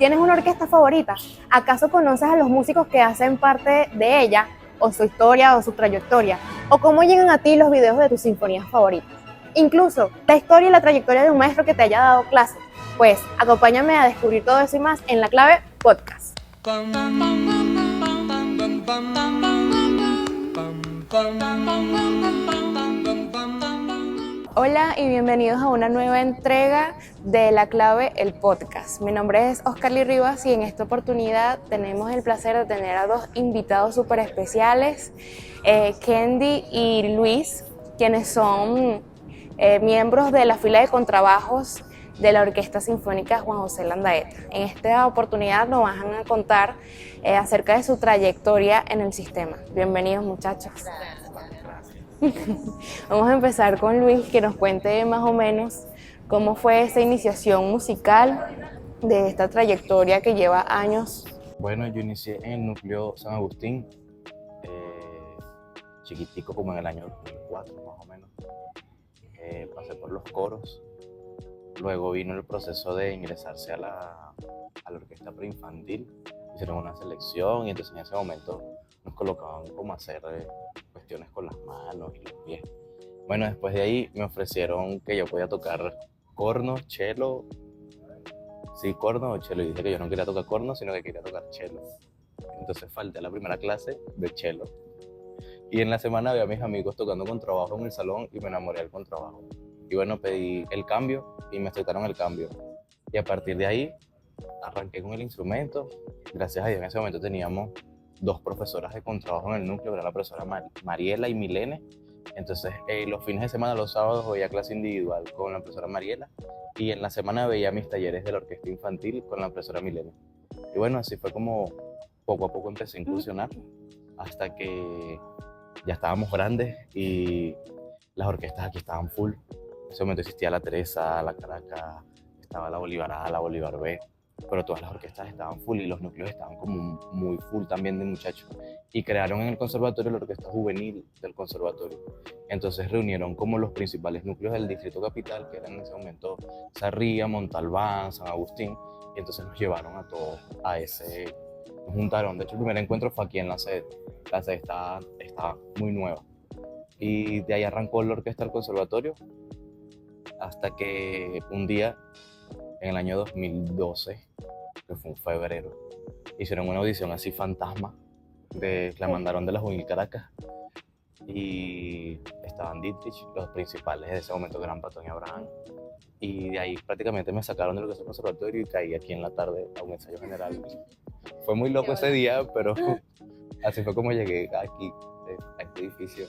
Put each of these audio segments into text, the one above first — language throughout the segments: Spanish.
¿Tienes una orquesta favorita? ¿Acaso conoces a los músicos que hacen parte de ella, o su historia o su trayectoria? ¿O cómo llegan a ti los videos de tus sinfonías favoritas? Incluso la historia y la trayectoria de un maestro que te haya dado clases. Pues acompáñame a descubrir todo eso y más en La Clave Podcast. Hola y bienvenidos a una nueva entrega de La Clave, el podcast. Mi nombre es Oscarly Rivas y en esta oportunidad tenemos el placer de tener a dos invitados súper especiales, Kendi y Luis, quienes son miembros de la fila de contrabajos de la Orquesta Sinfónica Juan José Landaeta. En esta oportunidad nos van a contar acerca de su trayectoria en el sistema. Bienvenidos, muchachos. Vamos a empezar con Luis, que nos cuente más o menos cómo fue esa iniciación musical de esta trayectoria que lleva años. Bueno, yo inicié en el núcleo San Agustín, chiquitico, como en el año 2004 más o menos. Pasé por los coros, luego vino el proceso de ingresarse a la orquesta preinfantil. Hicieron una selección y entonces en ese momento nos colocaban como a hacer cuestiones con las manos y los pies. Bueno, después de ahí me ofrecieron que yo podía tocar corno, cello. Sí, corno o cello. Y dije que yo no quería tocar corno, sino que quería tocar cello. Entonces falté a la primera clase de cello. Y en la semana vi a mis amigos tocando contrabajo en el salón y me enamoré del contrabajo. Y bueno, pedí el cambio y me aceptaron el cambio. Y a partir de ahí arranqué con el instrumento. Gracias a Dios en ese momento teníamos dos profesoras de contrabajo en el núcleo, era la profesora Mariela y Milene. Entonces los fines de semana, los sábados, veía clase individual con la profesora Mariela y en la semana veía mis talleres de la orquesta infantil con la profesora Milene. Y bueno, así fue como poco a poco empecé a incursionar hasta que ya estábamos grandes y las orquestas aquí estaban full. En ese momento existía la Teresa, la Caracas, estaba la Bolívar A, la Bolívar B, pero todas las orquestas estaban full y los núcleos estaban como muy full también de muchachos. Y crearon en el conservatorio la orquesta juvenil del conservatorio. Entonces reunieron como los principales núcleos del distrito capital, que eran en ese momento Sarria, Montalbán, San Agustín, y entonces nos llevaron a todos a ese, nos juntaron. De hecho, el primer encuentro fue aquí en la sede. La sede está muy nueva. Y de ahí arrancó la orquesta del conservatorio hasta que un día, en el año 2012, que fue en febrero, hicieron una audición así fantasma, la mandaron de la Juvenil Caracas y estaban Dietrich, los principales de ese momento que eran Patón y Abraham, y de ahí prácticamente me sacaron de lo que es el conservatorio y caí aquí en la tarde a un ensayo general. Fue muy loco ese día, pero así fue como llegué aquí, a este edificio.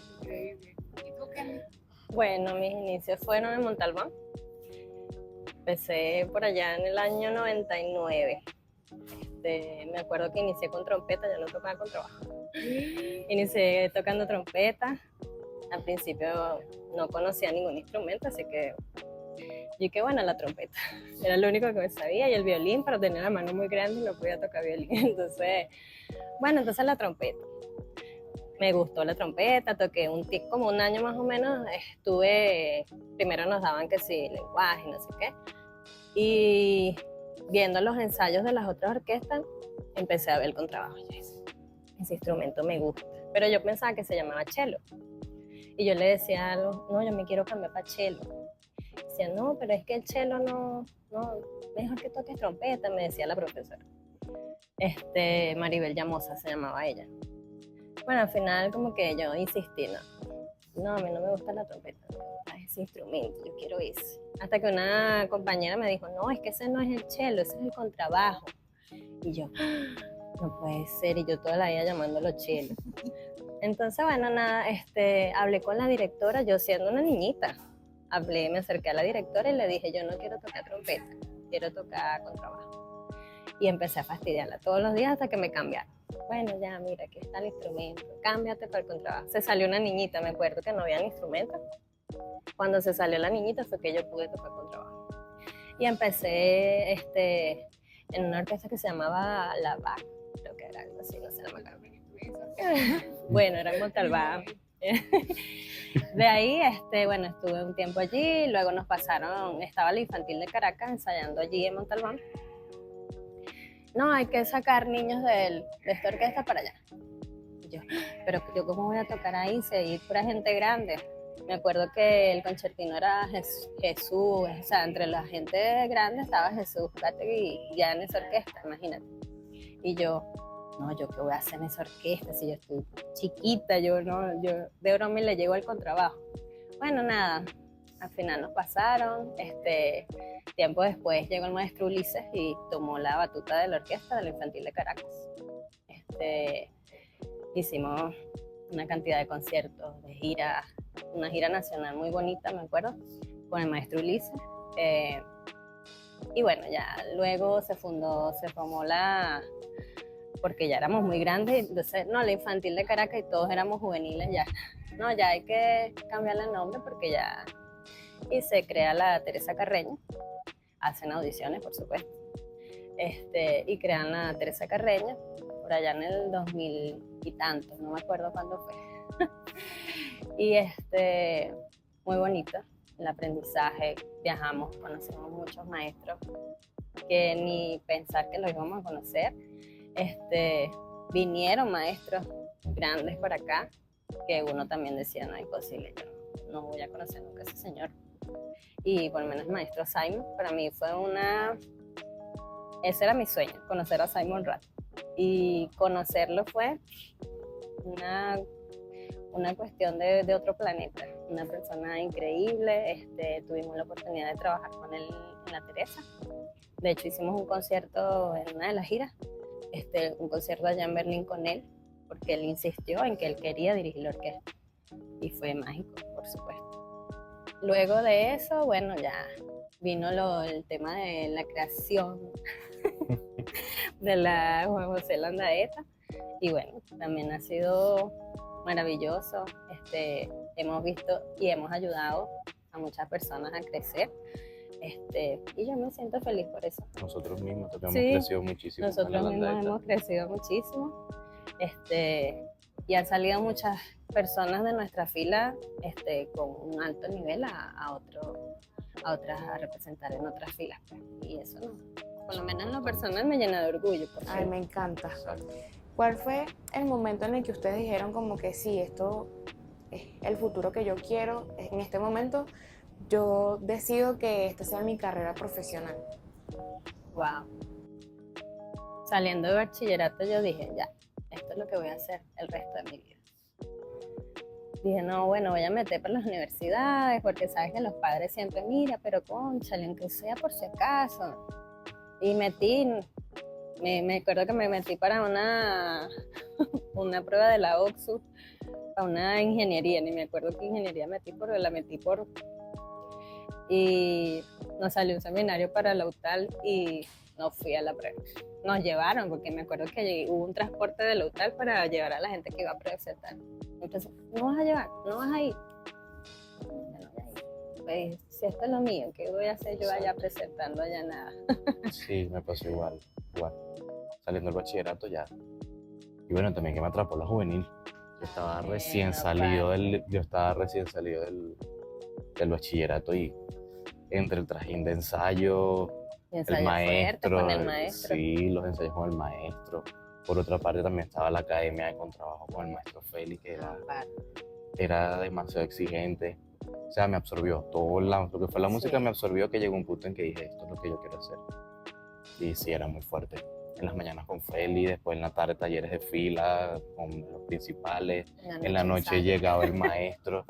Bueno, mis inicios fueron en Montalbán. Empecé por allá en el año 99. Me acuerdo que inicié con trompeta, yo no tocaba con trabajo. Inicié tocando trompeta. Al principio no conocía ningún instrumento, así que yo qué buena la trompeta. Era lo único que me sabía, y el violín, pero tenía la mano muy grande y no podía tocar violín. Entonces la trompeta. Me gustó la trompeta, toqué como un año más o menos, primero nos daban que sí, lenguaje, no sé qué, y viendo los ensayos de las otras orquestas, empecé a ver el contrabajo. Yo dije, ese instrumento me gusta, pero yo pensaba que se llamaba cello, y yo le decía no, yo me quiero cambiar para cello. Decía, no, pero es que el cello no, mejor que toques trompeta, me decía la profesora. Maribel Llamosa se llamaba ella. Bueno, al final como que yo insistí, no, a mí no me gusta la trompeta, me gusta ese instrumento, yo quiero ese. Hasta que una compañera me dijo, no, es que ese no es el cello, ese es el contrabajo. Y yo, no puede ser, y yo toda la vida llamándolo cello. Entonces, bueno, hablé con la directora, yo siendo una niñita, me acerqué a la directora y le dije, yo no quiero tocar trompeta, quiero tocar contrabajo. Y empecé a fastidiarla todos los días hasta que me cambiaron. Bueno, ya, mira, aquí está el instrumento, cámbiate para el contrabajo. Se salió una niñita, me acuerdo que no había instrumento. Cuando se salió la niñita fue que yo pude tocar contrabajo. Y empecé en una orquesta que se llamaba La VAC, creo que era algo así, no sé, no me acuerdo. Bueno, era en Montalbán. De ahí, estuve un tiempo allí, luego estaba la infantil de Caracas ensayando allí en Montalbán. no, hay que sacar niños de esta orquesta para allá. Y pero yo cómo voy a tocar ahí, si hay pura gente grande. Me acuerdo que el concertino era Jesús, o sea, entre la gente grande estaba Jesús y ya en esa orquesta, imagínate. Y yo, no, yo qué voy a hacer en esa orquesta si yo estoy chiquita, yo de broma le llego al contrabajo. Bueno, nada, al final nos pasaron, tiempo después llegó el maestro Ulises y tomó la batuta de la orquesta de la Infantil de Caracas. Hicimos una cantidad de conciertos, de giras, una gira nacional muy bonita, me acuerdo, con el maestro Ulises. Y bueno, ya luego se formó porque ya éramos muy grandes, entonces, no, la Infantil de Caracas y todos éramos juveniles ya. No, ya hay que cambiarle el nombre porque ya... Y se crea la Teresa Carreño, hacen audiciones, por supuesto, y crean la Teresa Carreño, por allá en el 2000 y tanto, no me acuerdo cuándo fue. Y muy bonito el aprendizaje, viajamos, conocemos muchos maestros que ni pensar que los íbamos a conocer. Vinieron maestros grandes por acá que uno también decía, no es imposible, yo no voy a conocer nunca a ese señor. Y por lo menos el maestro Simon, para mí fue ese era mi sueño, conocer a Simon Rath. Y conocerlo fue una cuestión de otro planeta, una persona increíble. Tuvimos la oportunidad de trabajar con él en la Teresa. De hecho, hicimos un concierto en una de las giras, un concierto allá en Berlín con él, porque él insistió en que él quería dirigir la orquesta. Y fue mágico, por supuesto. Luego de eso, bueno, ya vino el tema de la creación de la Juan José Landaeta. Y bueno, también ha sido maravilloso. Hemos visto y hemos ayudado a muchas personas a crecer. Y yo me siento feliz por eso. Nosotros mismos también hemos crecido muchísimo. Nosotros mismos hemos crecido muchísimo. Y han salido muchas personas de nuestra fila con un alto nivel a otras a representar en otras filas. Y eso no, por lo menos en lo personal me llena de orgullo. Ay, me encanta. ¿Cuál fue el momento en el que ustedes dijeron como que sí, esto es el futuro que yo quiero? En este momento yo decido que esta sea mi carrera profesional. Wow. Saliendo de bachillerato yo dije, ya, esto es lo que voy a hacer el resto de mi vida. Dije, no, bueno, voy a meter para las universidades, porque sabes que los padres siempre, mira, pero cónchale, aunque sea por si acaso. Y me acuerdo que me metí para una prueba de la OXU, para una ingeniería, ni me acuerdo qué ingeniería y nos salió un seminario para la UTAL y no fui a la prueba. Nos llevaron, porque me acuerdo que hubo un transporte de la UTAL para llevar a la gente que iba a presentar. Entonces, ¿no vas a llevar? ¿No vas a ir? No voy a ir. Pues, si esto es lo mío, ¿qué voy a hacer yo allá presentando allá nada? Sí, me pasó igual. Saliendo del bachillerato ya. Y bueno, también que me atrapó la juvenil. Yo estaba recién salido del bachillerato y entre el trajín de ensayo, el maestro, con el maestro. Sí, los ensayos con el maestro. Por otra parte también estaba la academia de contrabajo con el maestro Félix, que era demasiado exigente. O sea, me absorbió todo lo que fue la música, me absorbió, que llegó un punto en que dije, esto es lo que yo quiero hacer. Y sí, era muy fuerte. En las mañanas con Félix, después en la tarde talleres de fila con los principales. En la noche llegaba el maestro.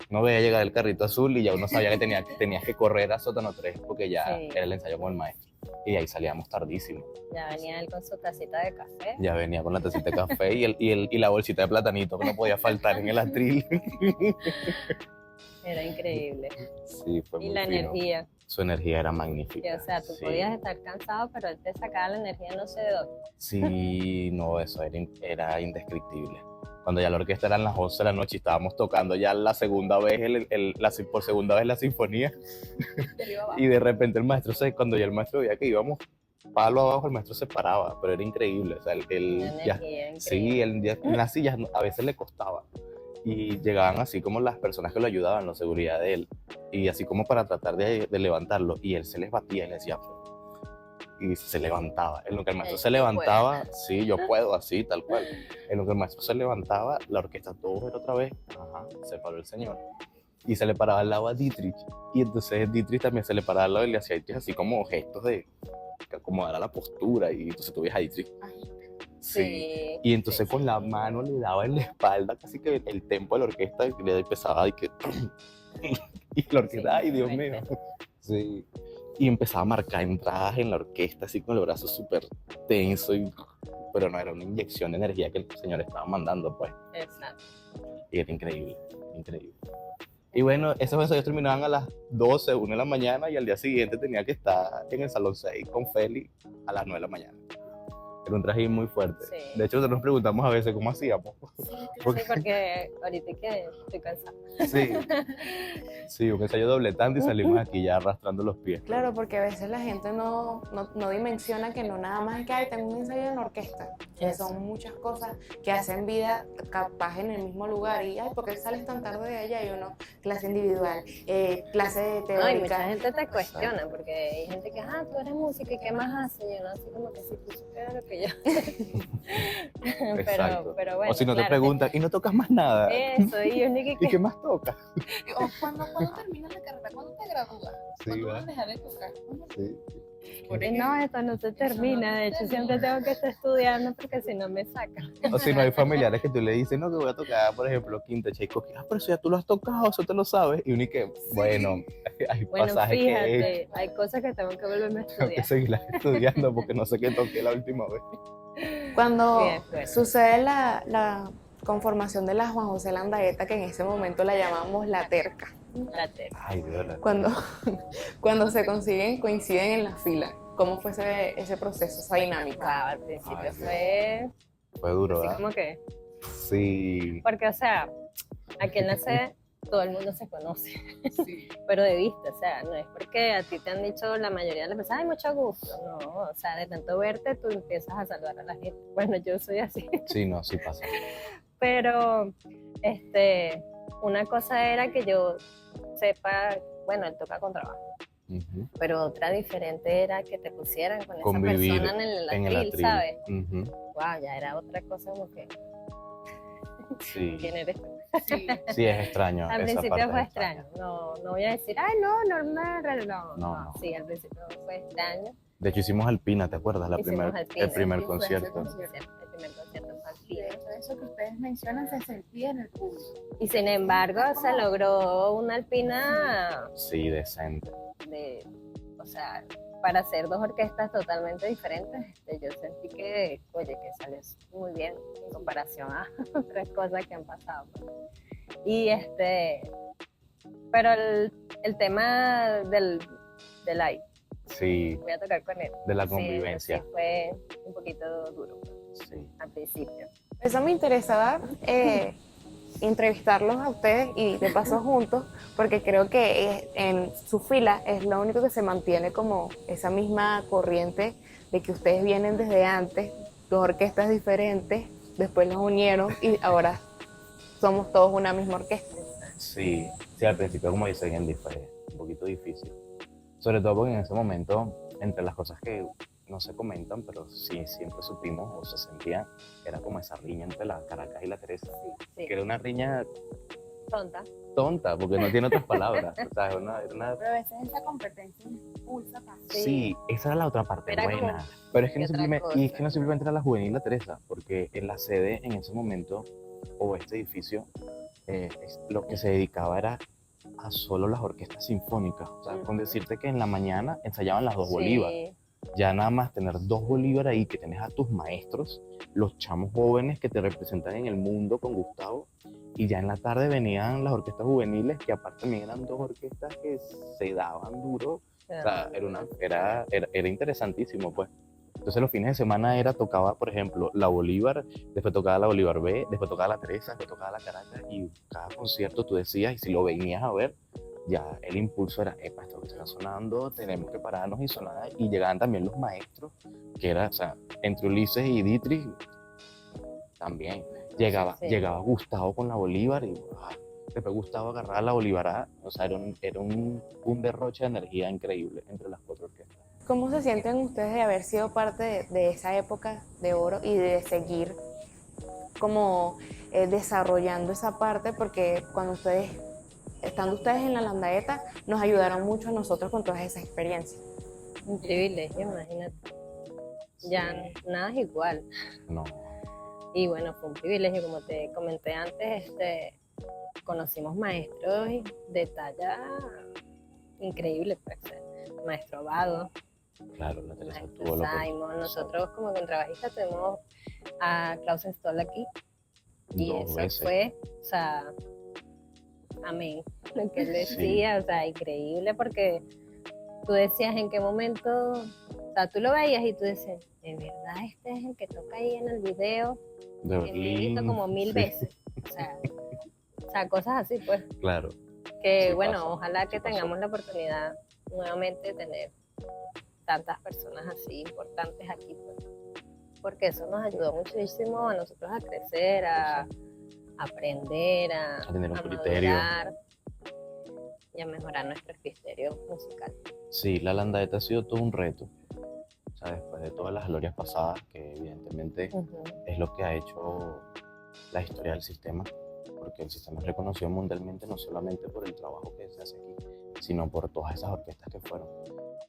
No veía llegar el carrito azul y ya uno sabía que tenías que correr a sótano 3 porque ya era el ensayo con el maestro. Y de ahí salíamos tardísimo. Ya venía él con su tacita de café. Ya venía con la tacita de café y la bolsita de platanito que no podía faltar en el atril. Era increíble. Sí, fue muy Y la fino. Energía. Su energía era magnífica. O sea, tú podías estar cansado, pero él te sacaba la energía no sé de dónde. Sí, no, eso era indescriptible. Cuando ya la orquesta eran las 11 de la noche y estábamos tocando ya la segunda vez, por segunda vez la sinfonía. Y de repente cuando ya el maestro veía que íbamos palo abajo, el maestro se paraba, pero era increíble. O sea, sí, en las sillas a veces le costaba. Y llegaban así como las personas que lo ayudaban, la seguridad de él, y así como para tratar de levantarlo, y él se les batía y le decía, y se levantaba. En lo que el maestro Sí, se yo levantaba, sí, yo puedo, así, tal cual. En lo que el maestro se levantaba, la orquesta todo era otra vez, ajá, se paró el señor. Y se le paraba al lado a Dietrich. Y entonces Dietrich también se le paraba al lado y le hacía a Dietrich así como gestos de que acomodara la postura. Y entonces tú ves a Dietrich. Sí. Sí, Y entonces sí, con la mano le daba en la espalda casi que el tempo de la orquesta y le empezaba y que... y la orquesta, ay Dios mío. Sí. Y empezaba a marcar entradas en la orquesta así con el brazo súper tenso. Pero no, era una inyección de energía que el señor estaba mandando pues. exacto. Y era increíble, increíble. Y bueno, esos ensayos terminaban a las 12, 1 de la mañana y al día siguiente tenía que estar en el Salón 6 con Feli a las 9 de la mañana. Era un trajín muy fuerte. Sí. De hecho, nosotros nos preguntamos a veces cómo hacíamos. Sí, porque ahorita que estoy cansada. Sí, sí, un ensayo doble tanto y salimos aquí ya arrastrando los pies. Claro, porque a veces la gente no dimensiona que no nada más es que "Ay, tengo un ensayo en la orquesta", que son muchas cosas que hacen vida capaz en el mismo lugar y ay, ¿por qué sales tan tarde de allá? Y uno, clase individual, clase No, y mucha teórica. gente te cuestiona, porque hay gente que, tú eres música y ¿qué más haces? Y uno así como que si tú supieras lo que yo. Exacto. pero bueno, O si no te claro preguntan, ¿y no tocas más nada? eso, y yo ni que, ¿Y qué más tocas? O cuando terminas la carrera, cuando te gradúas, Sí, ¿cuándo vas ¿verdad? a dejar de tocar? Sí. no, esto no se termina, de hecho siempre tengo que estar estudiando porque si no me sacan. O si no hay familiares que tú le dices, no, que voy a tocar, por ejemplo, Quinta Tchaikovsky. Pero eso ya tú lo has tocado, eso te lo sabes. Y uno y que, bueno, hay Bueno, pasajes fíjate, hay cosas que tengo que volverme a tengo que estudiar. seguirlas estudiando porque no sé qué toqué la última vez. Cuando Bien, pues. sucede la conformación de la Juan José Landaeta, que en ese momento la llamamos la terca, La terca. Ay, Dios, cuando, cuando se coinciden en la fila, ¿cómo fue ese proceso, esa dinámica? Wow, al principio Ay, fue fue duro, así ¿verdad? como que, Sí, porque o sea, aquí en la sede todo el mundo se conoce, Sí. pero de vista, o sea, no es porque a ti te han dicho la mayoría de las personas, ay, mucho gusto, no, o sea, de tanto verte tú empiezas a saludar a la gente. Bueno, yo soy así, sí, no, sí pasa. pero una cosa era que yo sepa, bueno, él toca con trabajo, Ujú. pero otra diferente era que te pusieran con Convivir esa persona en el el atril, ¿sabes? Ujú. Wow, ya era otra cosa como que, Sí, ¿quién eres? Sí. sí, es extraño. Al esa principio parte fue es extraña. extraño, no voy a decir, ay, no, normal, No. sí, al principio fue extraño. De hecho, hicimos Alpina, ¿te acuerdas? Hicimos Alpina, el primer sí, fue concierto. ese concierto. El primer concierto fue Y de Alpina. hecho, eso que ustedes mencionan se sentía en el público. Y sin embargo, se logró una Alpina Sí, decente. o sea, para hacer dos orquestas totalmente diferentes, yo sentí que, oye, que salió muy bien en comparación a otras cosas que han pasado. Y pero el tema del live, Sí, voy a tocar con él. de la Sí, convivencia. sí, fue un poquito duro Sí. al principio. Eso me interesaba entrevistarlos a ustedes y de paso juntos, porque creo que en su fila es lo único que se mantiene como esa misma corriente de que ustedes vienen desde antes, dos orquestas diferentes, después los unieron y ahora somos todos una misma orquesta. Sí, sí, al principio, como dice Andy, fue un poquito difícil. Sobre todo porque en ese momento, entre las cosas que no se comentan, pero sí siempre supimos o se sentían, era como esa riña entre la Caracas y la Teresa. Sí, Que era una riña tonta. tonta, porque no tiene otras palabras. O sea, era una... Pero a veces esa competencia impulsa más. Sí, esa era la otra parte Era como- buena. Pero es que, ¿qué no otra simplemente, y es cosa? que no simplemente era la juvenil la Teresa, porque en la sede en ese momento, o este edificio, lo que se dedicaba era a solo las orquestas sinfónicas. O sea, con Ujú. decirte que en la mañana ensayaban las dos Sí, Bolívar. Ya nada más tener dos Bolívar ahí, que tenés a tus maestros, los chamos jóvenes que te representan en el mundo con Gustavo, y ya en la tarde venían las orquestas juveniles, que aparte también eran dos orquestas que se daban duro. O sea, era interesantísimo, pues. Entonces los fines de semana tocaba, por ejemplo, la Bolívar, después tocaba la Bolívar B, después tocaba la Teresa, después tocaba la Caracas, y cada concierto tú decías, y si lo venías a ver, ya el impulso era, epa, esto que está sonando, tenemos que pararnos y sonar, y llegaban también los maestros, que era, o sea, entre Ulises y Dietrich, también, Sí. llegaba Gustavo con la Bolívar, y después Gustavo agarraba la Bolívar A, o sea, era un derroche de energía increíble entre las cuatro orquestas. ¿Cómo se sienten ustedes de haber sido parte de esa época de oro y de seguir como desarrollando esa parte? Porque estando ustedes en la Landaeta, nos ayudaron mucho a nosotros con todas esas experiencias. Un privilegio, imagínate. Ya nada es igual. No, Y bueno, fue un privilegio, como te comenté antes, conocimos maestros de talla increíble, pues, maestro Vado, claro, la Teresa maestro tuvo la Simon, nosotros como contrabajistas tenemos a Klaus Stoll aquí, y dos eso veces. fue, o sea, amén, lo que él decía, o sea, increíble, porque tú decías en qué momento, o sea, tú lo veías y tú decías, de verdad este es el que toca ahí en el video, De que me he visto Berlín. como 1000 sí, veces, o sea, cosas así, pues, Claro. que Sí bueno, pasa, ojalá que sí pasó. tengamos la oportunidad nuevamente de tener tantas personas así importantes aquí, pues, porque eso nos ayudó muchísimo a nosotros a crecer, a aprender, A tener un criterio. madurar y a mejorar nuestro criterio musical. Sí, la Landaeta ha sido todo un reto. O sea, después de todas las glorias pasadas, que evidentemente es lo que ha hecho la historia del sistema, porque el sistema es reconocido mundialmente no solamente por el trabajo que se hace aquí, sino por todas esas orquestas que fueron.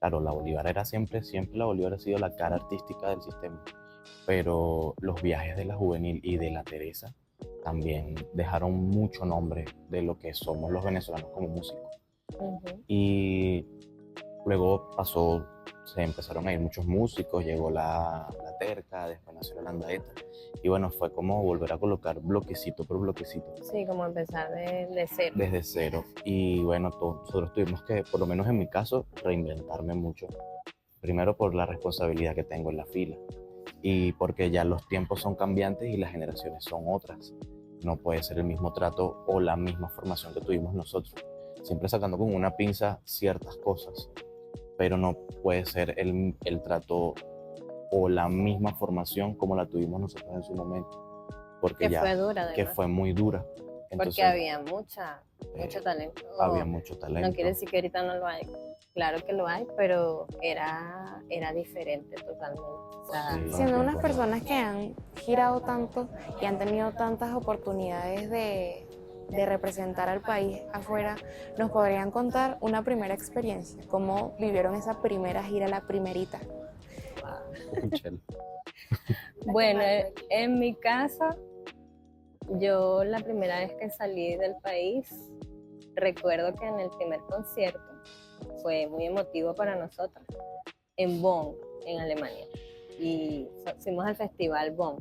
Claro, la Bolívar era siempre la Bolívar ha sido la cara artística del sistema, pero los viajes de la Juvenil y de la Teresa también dejaron mucho nombre de lo que somos los venezolanos como músicos. Y luego se empezaron a ir muchos músicos, llegó la Terca, después nació la Landaeta, y bueno, fue como volver a colocar bloquecito por bloquecito. Sí, como empezar de cero. Desde cero. Y bueno, nosotros tuvimos que, por lo menos en mi caso, reinventarme mucho. Primero por la responsabilidad que tengo en la fila y porque ya los tiempos son cambiantes y las generaciones son otras. No puede ser el mismo trato o la misma formación que tuvimos nosotros. Siempre sacando con una pinza ciertas cosas, pero no puede ser el trato o la misma formación como la tuvimos nosotros en su momento, porque Que ya fue dura, que además. fue muy dura. Entonces, Porque había mucho talento. había mucho talento. No quiere decir que ahorita no lo hay. Claro que lo hay, pero era diferente totalmente. O sea, Sí, Siendo unas tiempo, personas que han girado tanto y han tenido tantas oportunidades de representar al país afuera, ¿nos podrían contar una primera experiencia? ¿Cómo vivieron esa primera gira, la primerita? Cónchale. bueno, en mi caso, yo la primera vez que salí del país, recuerdo que en el primer concierto fue muy emotivo para nosotros, en Bonn, en Alemania. Y fuimos al festival Bonn,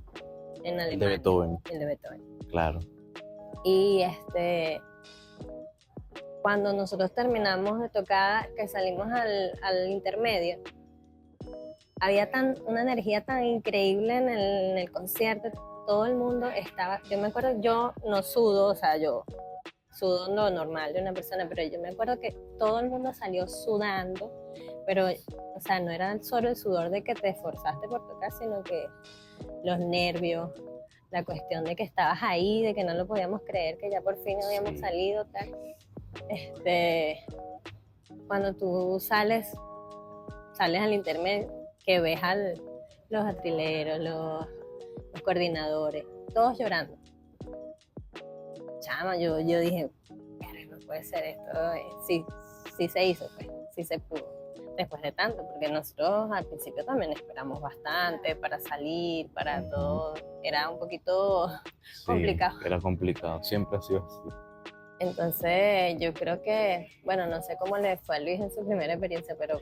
en Alemania. De Beethoven. El de Beethoven. Claro. Y cuando nosotros terminamos de tocar, que salimos al intermedio, había una energía tan increíble en el concierto, todo el mundo estaba, yo me acuerdo, yo no sudo, o sea, yo sudo lo normal de una persona, pero yo me acuerdo que todo el mundo salió sudando, pero, o sea, no era solo el sudor de que te esforzaste por tocar, sino que los nervios, la cuestión de que estabas ahí, de que no lo podíamos creer, que ya por fin habíamos salido, tal. Cuando tú sales al intermedio, que ves los atrileros, los coordinadores, todos llorando. Chama, yo dije, no puede ser esto, sí se hizo, pues, sí se pudo. Después de tanto, porque nosotros al principio también esperamos bastante para salir, para todo. Era un poquito complicado. Era complicado, siempre ha sido así. Entonces, yo creo que, bueno, no sé cómo le fue a Luis en su primera experiencia, pero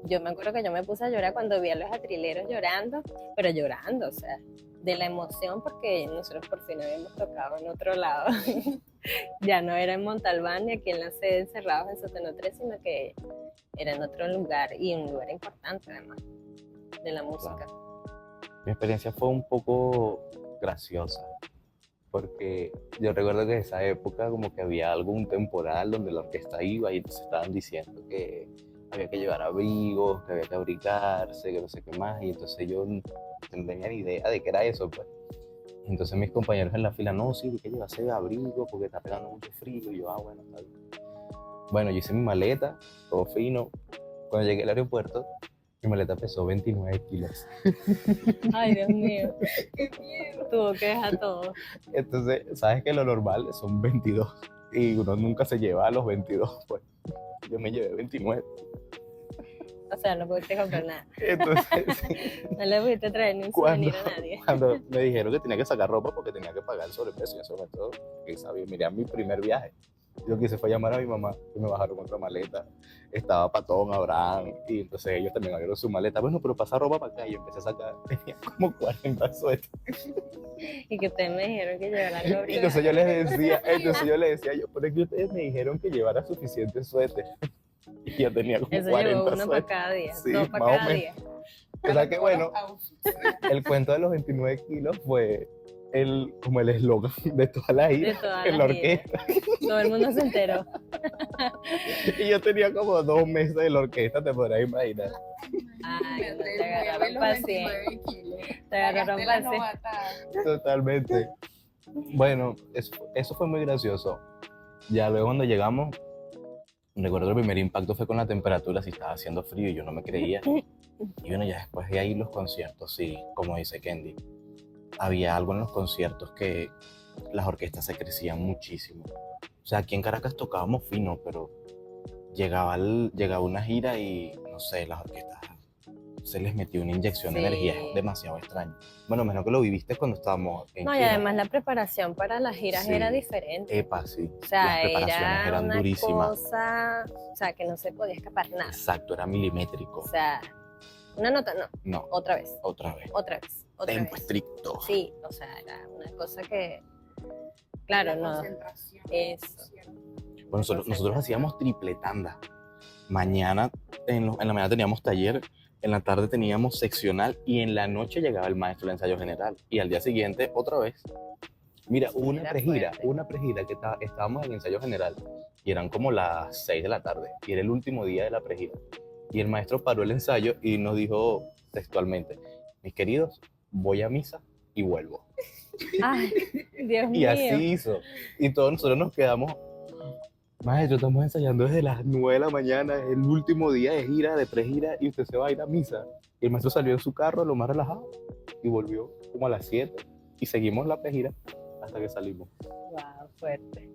yo me acuerdo que yo me puse a llorar cuando vi a los atrileros llorando, pero llorando, o sea, de la emoción, porque nosotros por fin habíamos tocado en otro lado. Ya no era en Montalbán ni aquí en la sede encerrados en Sótano 3, sino que era en otro lugar, y un lugar importante además de la música. Claro. Mi experiencia fue un poco graciosa, porque yo recuerdo que en esa época como que había algún temporal donde la orquesta iba y entonces estaban diciendo que había que llevar abrigos, que había que abrigarse, que no sé qué más, y entonces yo no tenía ni idea de qué era eso, pues. Entonces mis compañeros en la fila, no, sí, hay que llevarse abrigo porque está pegando mucho frío, y yo, bueno, está bien. Bueno, yo hice mi maleta, todo fino. Cuando llegué al aeropuerto, Mi maleta pesó 29 kilos. Ay, Dios mío. Tuvo que dejar todo. Entonces, ¿sabes que lo normal son 22? Y uno nunca se lleva a los 22, pues. Yo me llevé 29. O sea, no pudiste comprar nada. Entonces, sí, No le pudiste traer ni un cuando, souvenir a nadie. cuando me dijeron que tenía que sacar ropa porque tenía que pagar el sobreprecio, en ese momento, que sabía, miré a mi primer viaje. Lo que hice fue llamar a mi mamá y me bajaron otra maleta. Estaba Patón, Abraham, y entonces ellos también abrieron su maleta. Bueno, pero pasa ropa para acá. Y yo empecé a sacar, tenía como 40 suéteres. Y que ustedes me dijeron que llevara algo Y entonces yo les decía, pero es que ustedes me dijeron que llevara suficiente suéter. Y yo tenía como Eso 40 llevó uno para suéteres. cada día, Sí, dos para más o cada menos. día. O sea que bueno, Outfits. el cuento de los 29 kilos fue como el eslogan de toda la De gira toda en la la gira. orquesta. Todo el mundo se enteró. Y yo tenía como 2 meses de la orquesta, te podrás imaginar. Ay, Me no, atrevo, te voy a ver agarraron los paciente. 29 kilos. Te agarraron Pagaste la paciente. novatada. Totalmente. Bueno, eso fue muy gracioso. Ya luego cuando llegamos, recuerdo el primer impacto fue con la temperatura, si estaba haciendo frío y yo no me creía. Y bueno, ya después de ahí los conciertos, sí, como dice Kendi, había algo en los conciertos que las orquestas se crecían muchísimo. O sea, aquí en Caracas tocábamos fino, pero llegaba una gira y, no sé, las orquestas se les metió una inyección de Sí. energía, es demasiado extraño. Bueno, menos que lo viviste cuando estábamos en No, y gira. además la preparación para las giras Sí. era diferente. Epa, sí. O sea, Las preparaciones era eran una durísimas. cosa, o sea, que no se podía escapar nada. Exacto, era milimétrico. O sea, una nota, no, No, otra vez, otra vez. otra vez, otra Tempo vez. estricto. Sí, o sea, era una cosa que, claro, La no, concentración. eso. Bueno, nosotros hacíamos triple tanda. Mañana, en la mañana teníamos taller, en la tarde teníamos seccional y en la noche llegaba el maestro del ensayo general. Y al día siguiente, otra vez. Mira, hubo Era una pregira que estábamos en ensayo general y eran como las 6 de la tarde y era el último día de la pregira. Y el maestro paró el ensayo y nos dijo textualmente: mis queridos, voy a misa y vuelvo. Ay, Dios Y mío. así hizo. Y todos nosotros nos quedamos: maestro, estamos ensayando desde las 9 de la mañana, es el último día de gira, de pregira, y usted se va a ir a misa. Y el maestro salió en su carro, lo más relajado, y volvió como a las 7. Y seguimos la pregira hasta que salimos. Wow, fuerte.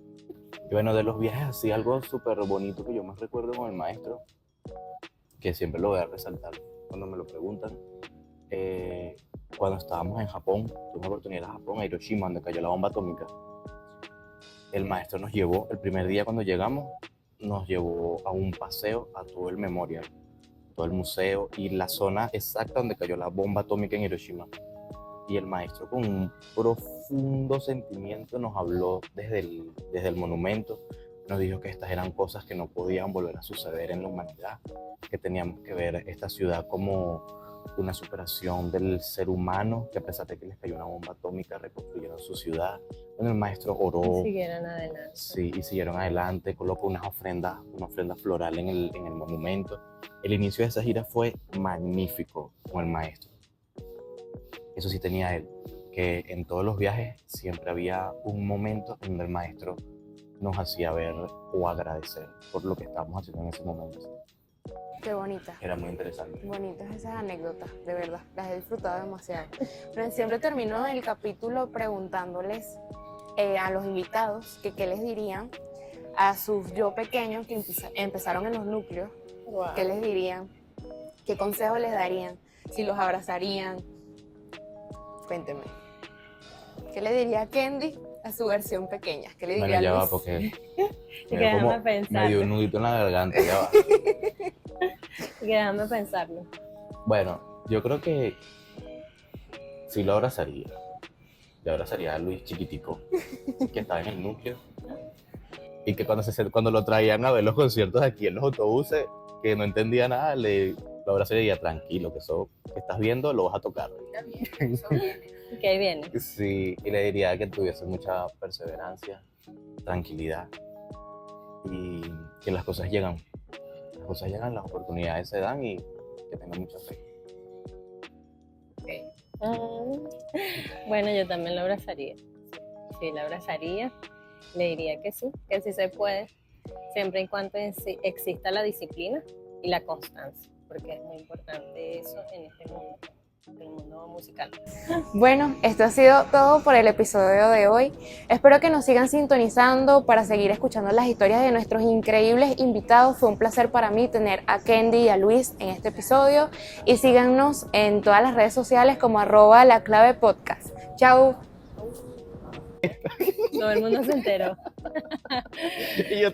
Y bueno, de los viajes así, algo súper bonito que yo más recuerdo con el maestro, que siempre lo voy a resaltar cuando me lo preguntan, cuando estábamos en Japón, tuve una oportunidad a Japón, a Hiroshima, donde cayó la bomba atómica. El maestro nos llevó, el primer día cuando llegamos, nos llevó a un paseo a todo el memorial, todo el museo y la zona exacta donde cayó la bomba atómica en Hiroshima. Y el maestro, con un profundo sentimiento, nos habló desde el monumento, nos dijo que estas eran cosas que no podían volver a suceder en la humanidad, que teníamos que ver esta ciudad como una superación del ser humano, que a pesar de que les cayó una bomba atómica, reconstruyeron su ciudad. Bueno, el maestro oró. Y siguieron adelante. Sí, y siguieron adelante, colocó una ofrenda floral en el monumento. El inicio de esa gira fue magnífico con el maestro. Eso sí tenía él, que en todos los viajes siempre había un momento donde el maestro nos hacía ver o agradecer por lo que estábamos haciendo en ese momento. Qué bonita. Era muy interesante. Bonitas esas anécdotas, de verdad, las he disfrutado demasiado. Pero siempre termino el capítulo preguntándoles a los invitados que qué les dirían a sus yo pequeños que empezaron en los núcleos, Wow. qué les dirían, qué consejos les darían, si los abrazarían. Cuéntenme. ¿Qué le diría Kendi a su versión pequeña? ¿Qué le diría Bueno, ya Luis? va, porque Y que me dio déjame como pensar. medio un nudito en la garganta, ya va. Y que déjame pensarlo. Bueno, yo creo que sí lo abrazaría. Yo abrazaría a Luis chiquitico, que estaba en el núcleo. Y que cuando lo traían a ver los conciertos aquí en los autobuses, que no entendía nada, lo abrazaría y diría: tranquilo, que eso que estás viendo lo vas a tocar. Está bien, eso viene. Y que ahí viene. Sí, y le diría que tuviese mucha perseverancia, tranquilidad y que las cosas llegan. Las cosas llegan, las oportunidades se dan y que tenga mucha fe. Bueno, yo también lo abrazaría. Sí, lo abrazaría. Le diría que sí se puede, siempre y cuando exista la disciplina y la constancia. porque es muy importante eso en este mundo, el mundo musical. Bueno, esto ha sido todo por el episodio de hoy. Espero que nos sigan sintonizando para seguir escuchando las historias de nuestros increíbles invitados. Fue un placer para mí tener a Kendi y a Luis en este episodio. Y síganos en todas las redes sociales como @laclavepodcast. Chao. Todo el mundo se enteró. Y yo tenía